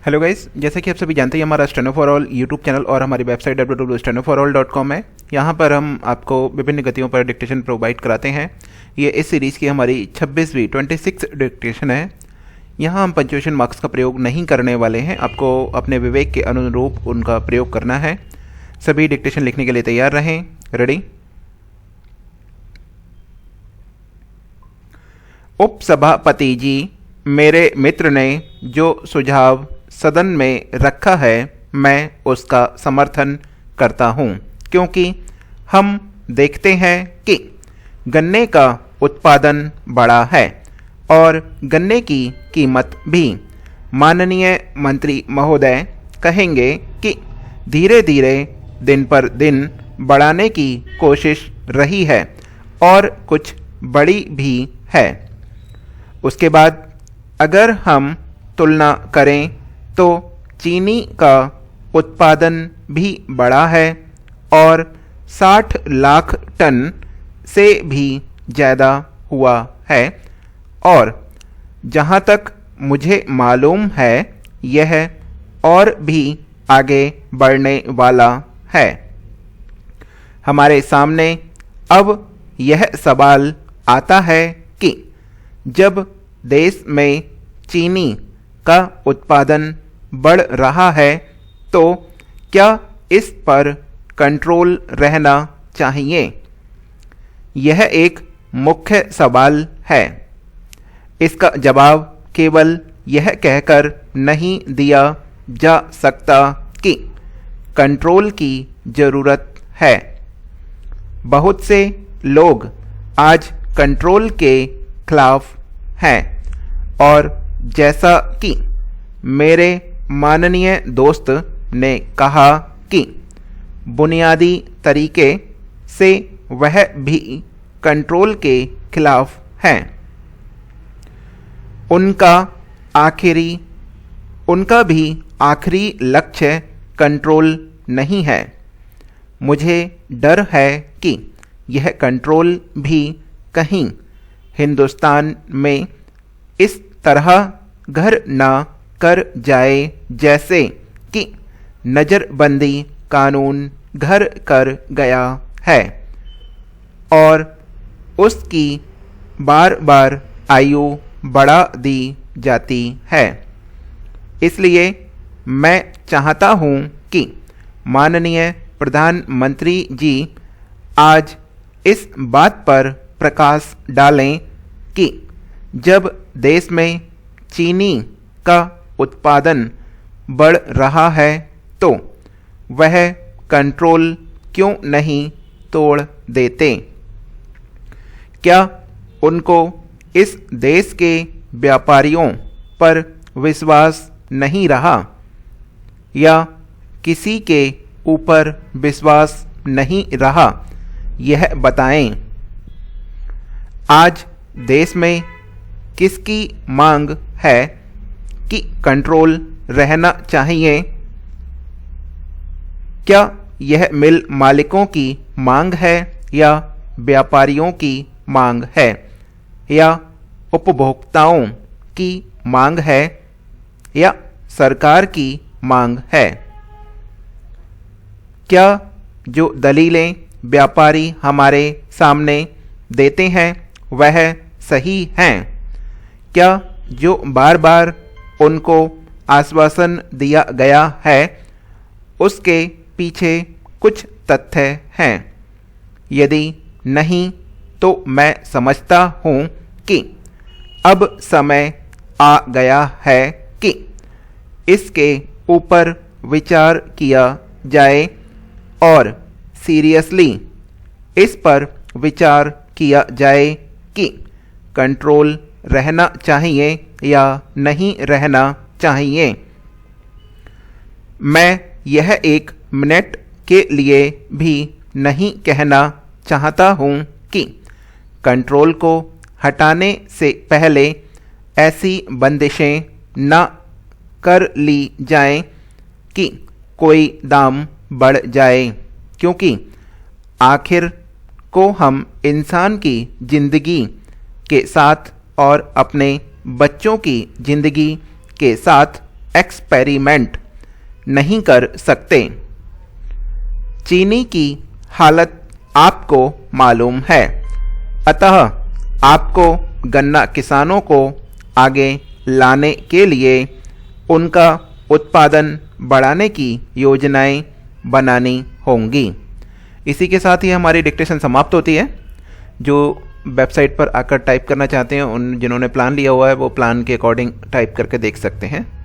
Hello guys, जैसे कि आप सभी जानते हैं हमारा steno for all YouTube channel और हमारी वेबसाइट www.stenoforall.com है। यहाँ पर हम आपको विभिन्न गतियों पर डिक्टेशन प्रोवाइड कराते हैं। ये इस सीरीज़ की हमारी 26 डिक्टेशन है। यहाँ हम पंक्चुएशन मार्क्स का प्रयोग नहीं करने वाले हैं, आपको अपने विवेक के अनुरूप उनका प्रयोग करना है। सभी डिक्टेशन लिखने के लिए तैयार रहें। रेडी। उपसभापति जी, मेरे मित्र ने जो सुझाव सदन में रखा है मैं उसका समर्थन करता हूँ, क्योंकि हम देखते हैं कि गन्ने का उत्पादन बढ़ा है और गन्ने की कीमत भी। माननीय मंत्री महोदय कहेंगे कि धीरे धीरे दिन पर दिन बढ़ाने की कोशिश रही है और कुछ बड़ी भी है। उसके बाद अगर हम तुलना करें तो चीनी का उत्पादन भी बढ़ा है और 60 लाख टन से भी ज़्यादा हुआ है और जहाँ तक मुझे मालूम है यह और भी आगे बढ़ने वाला है। हमारे सामने अब यह सवाल आता है कि जब देश में चीनी का उत्पादन बढ़ रहा है तो क्या इस पर कंट्रोल रहना चाहिए? यह एक मुख्य सवाल है। इसका जवाब केवल यह कहकर नहीं दिया जा सकता कि कंट्रोल की ज़रूरत है। बहुत से लोग आज कंट्रोल के खिलाफ हैं और जैसा कि मेरे माननीय दोस्त ने कहा कि बुनियादी तरीके से वह भी कंट्रोल के खिलाफ हैं। उनका भी आखिरी लक्ष्य कंट्रोल नहीं है। मुझे डर है कि यह कंट्रोल भी कहीं हिंदुस्तान में इस तरह घर ना कर जाए जैसे कि नज़रबंदी कानून घर कर गया है और उसकी बार बार आयु बढ़ा दी जाती है। इसलिए मैं चाहता हूँ कि माननीय प्रधानमंत्री जी आज इस बात पर प्रकाश डालें कि जब देश में चीनी का उत्पादन बढ़ रहा है तो वह कंट्रोल क्यों नहीं तोड़ देते? क्या उनको इस देश के व्यापारियों पर विश्वास नहीं रहा या किसी के ऊपर विश्वास नहीं रहा? यह बताएं। आज देश में किसकी मांग है कि कंट्रोल रहना चाहिए? क्या यह मिल मालिकों की मांग है या व्यापारियों की मांग है या उपभोक्ताओं की मांग है या सरकार की मांग है? क्या जो दलीलें व्यापारी हमारे सामने देते हैं वह सही हैं? क्या जो बार बार उनको आश्वासन दिया गया है उसके पीछे कुछ तथ्य हैं? यदि नहीं तो मैं समझता हूँ कि अब समय आ गया है कि इसके ऊपर विचार किया जाए और सीरियसली इस पर विचार किया जाए कि कंट्रोल रहना चाहिए या नहीं रहना चाहिए। मैं यह एक मिनट के लिए भी नहीं कहना चाहता हूँ कि कंट्रोल को हटाने से पहले ऐसी बंदिशें न कर ली जाएं कि कोई दाम बढ़ जाए, क्योंकि आखिर को हम इंसान की ज़िंदगी के साथ और अपने बच्चों की ज़िंदगी के साथ एक्सपेरिमेंट नहीं कर सकते। चीनी की हालत आपको मालूम है, अतः आपको गन्ना किसानों को आगे लाने के लिए उनका उत्पादन बढ़ाने की योजनाएं बनानी होंगी। इसी के साथ ही हमारी डिक्टेशन समाप्त होती है। जो वेबसाइट पर आकर टाइप करना चाहते हैं, उन जिन्होंने प्लान लिया हुआ है वो प्लान के अकॉर्डिंग टाइप करके देख सकते हैं।